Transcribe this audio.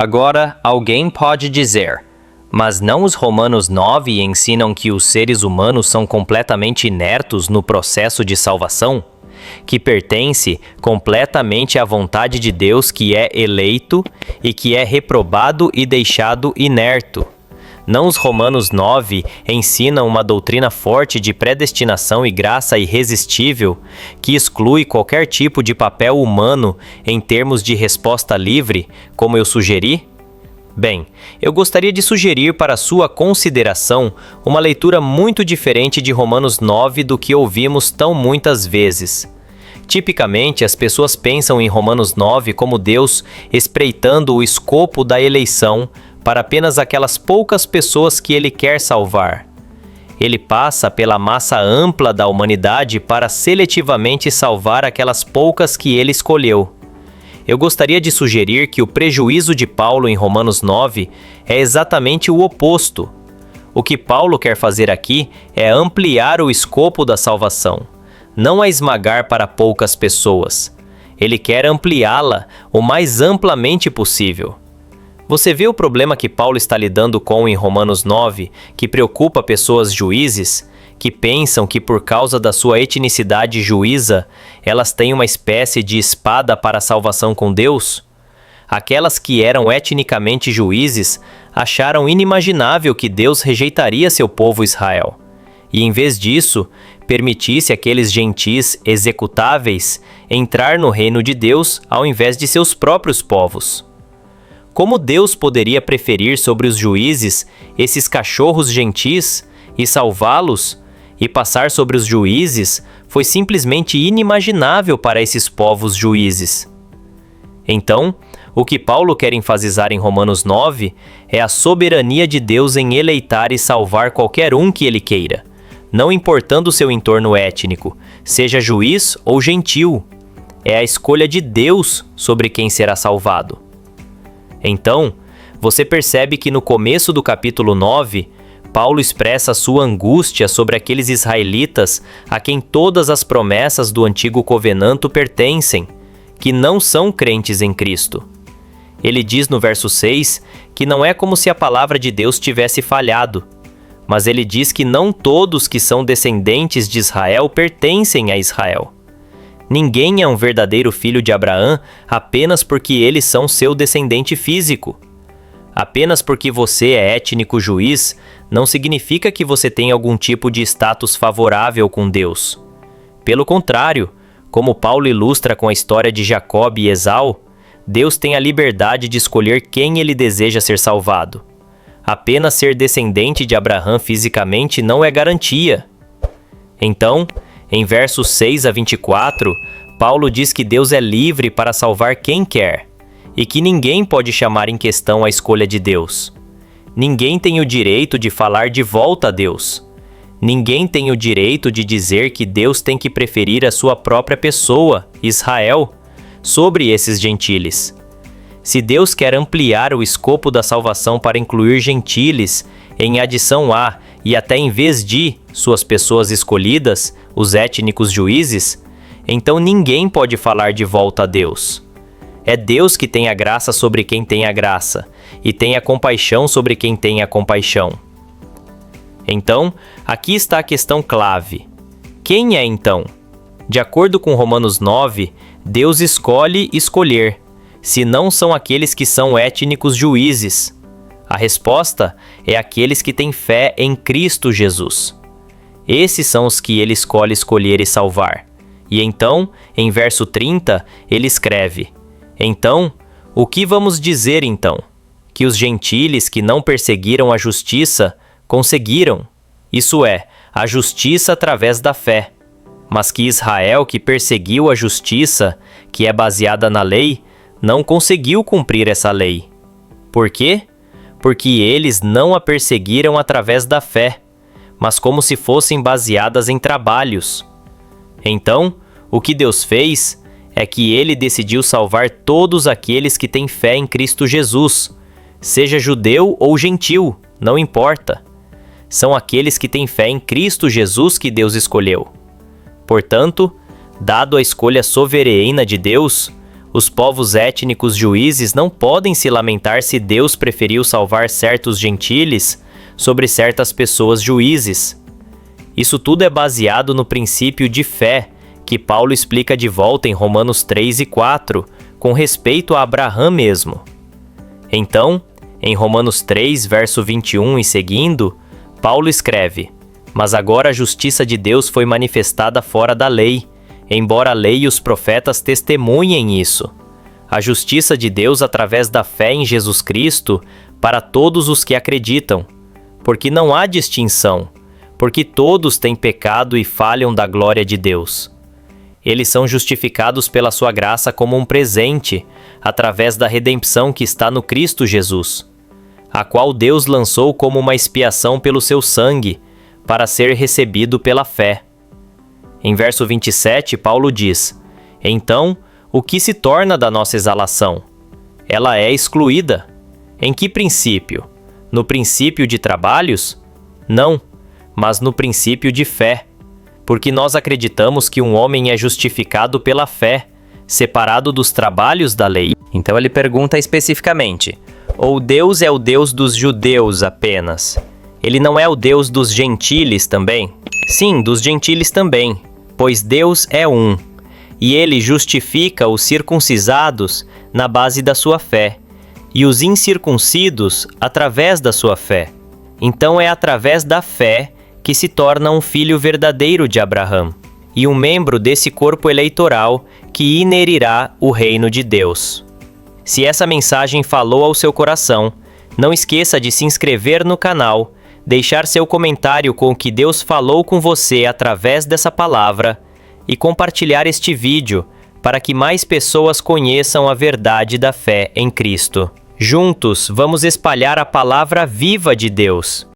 Agora, alguém pode dizer, mas não os Romanos 9 ensinam que os seres humanos são completamente inertos no processo de salvação? Que pertence completamente à vontade de Deus, que é eleito e que é reprobado e deixado inerto. Não os Romanos 9 ensinam uma doutrina forte de predestinação e graça irresistível, que exclui qualquer tipo de papel humano em termos de resposta livre, como eu sugeri? Bem, eu gostaria de sugerir para sua consideração uma leitura muito diferente de Romanos 9 do que ouvimos tão muitas vezes. Tipicamente, as pessoas pensam em Romanos 9 como Deus espreitando o escopo da eleição para apenas aquelas poucas pessoas que Ele quer salvar. Ele passa pela massa ampla da humanidade para seletivamente salvar aquelas poucas que Ele escolheu. Eu gostaria de sugerir que o prejuízo de Paulo em Romanos 9 é exatamente o oposto. O que Paulo quer fazer aqui é ampliar o escopo da salvação, não a esmagar para poucas pessoas. Ele quer ampliá-la o mais amplamente possível. Você vê o problema que Paulo está lidando com em Romanos 9, que preocupa pessoas juízes, que pensam que por causa da sua etnicidade juíza, elas têm uma espécie de espada para a salvação com Deus? Aquelas que eram etnicamente juízes acharam inimaginável que Deus rejeitaria seu povo Israel, e em vez disso, permitisse aqueles gentis executáveis entrar no reino de Deus ao invés de seus próprios povos. Como Deus poderia preferir sobre os juízes esses cachorros gentis e salvá-los, e passar sobre os juízes foi simplesmente inimaginável para esses povos juízes. Então, o que Paulo quer enfatizar em Romanos 9 é a soberania de Deus em eleitar e salvar qualquer um que Ele queira, não importando seu entorno étnico, seja juiz ou gentil. É a escolha de Deus sobre quem será salvado. Então, você percebe que no começo do capítulo 9, Paulo expressa sua angústia sobre aqueles israelitas a quem todas as promessas do antigo covenanto pertencem, que não são crentes em Cristo. Ele diz no verso 6 que não é como se a palavra de Deus tivesse falhado, mas ele diz que não todos que são descendentes de Israel pertencem a Israel. Ninguém é um verdadeiro filho de Abraão apenas porque eles são seu descendente físico. Apenas porque você é étnico juiz, não significa que você tem algum tipo de status favorável com Deus. Pelo contrário, como Paulo ilustra com a história de Jacob e Esau, Deus tem a liberdade de escolher quem ele deseja ser salvado. Apenas ser descendente de Abraão fisicamente não é garantia. Então, em versos 6 a 24, Paulo diz que Deus é livre para salvar quem quer, e que ninguém pode chamar em questão a escolha de Deus. Ninguém tem o direito de falar de volta a Deus. Ninguém tem o direito de dizer que Deus tem que preferir a sua própria pessoa, Israel, sobre esses gentiles. Se Deus quer ampliar o escopo da salvação para incluir gentiles, em adição a, e até em vez de, suas pessoas escolhidas, os étnicos juízes, então ninguém pode falar de volta a Deus. É Deus que tem a graça sobre quem tem a graça, e tem a compaixão sobre quem tem a compaixão. Então, aqui está a questão clave. Quem é então? De acordo com Romanos 9, Deus escolhe escolher, se não são aqueles que são étnicos juízes. A resposta é aqueles que têm fé em Cristo Jesus. Esses são os que ele escolhe escolher e salvar. E então, em verso 30, ele escreve: Então, o que vamos dizer então? Que os gentiles que não perseguiram a justiça conseguiram, isso é, a justiça através da fé. Mas que Israel, que perseguiu a justiça, que é baseada na lei, não conseguiu cumprir essa lei. Por quê? Porque eles não a perseguiram através da fé, mas como se fossem baseadas em trabalhos. Então, o que Deus fez é que ele decidiu salvar todos aqueles que têm fé em Cristo Jesus, seja judeu ou gentil, não importa. São aqueles que têm fé em Cristo Jesus que Deus escolheu. Portanto, dado a escolha soberana de Deus, Os povos étnicos juízes não podem se lamentar se Deus preferiu salvar certos gentiles sobre certas pessoas juízes. Isso tudo é baseado no princípio de fé, que Paulo explica de volta em Romanos 3 e 4, com respeito a Abraão mesmo. Então, em Romanos 3, verso 21 e seguindo, Paulo escreve: Mas agora a justiça de Deus foi manifestada fora da lei, embora a lei e os profetas testemunhem isso. A justiça de Deus através da fé em Jesus Cristo para todos os que acreditam, porque não há distinção, porque todos têm pecado e falham da glória de Deus. Eles são justificados pela sua graça como um presente, através da redenção que está no Cristo Jesus, a qual Deus lançou como uma expiação pelo seu sangue, para ser recebido pela fé. Em verso 27, Paulo diz: Então, o que se torna da nossa exalação? Ela é excluída. Em que princípio? No princípio de trabalhos? Não, mas no princípio de fé. Porque nós acreditamos que um homem é justificado pela fé, separado dos trabalhos da lei. Então ele pergunta especificamente: ou Deus é o Deus dos judeus apenas? Ele não é o Deus dos gentiles também? Sim, dos gentiles também, pois Deus é um, e ele justifica os circuncisados na base da sua fé, e os incircuncidos através da sua fé. Então é através da fé que se torna um filho verdadeiro de Abraão, e um membro desse corpo eleitoral que inerirá o reino de Deus. Se essa mensagem falou ao seu coração, não esqueça de se inscrever no canal, deixar seu comentário com o que Deus falou com você através dessa palavra e compartilhar este vídeo para que mais pessoas conheçam a verdade da fé em Cristo. Juntos, vamos espalhar a palavra viva de Deus.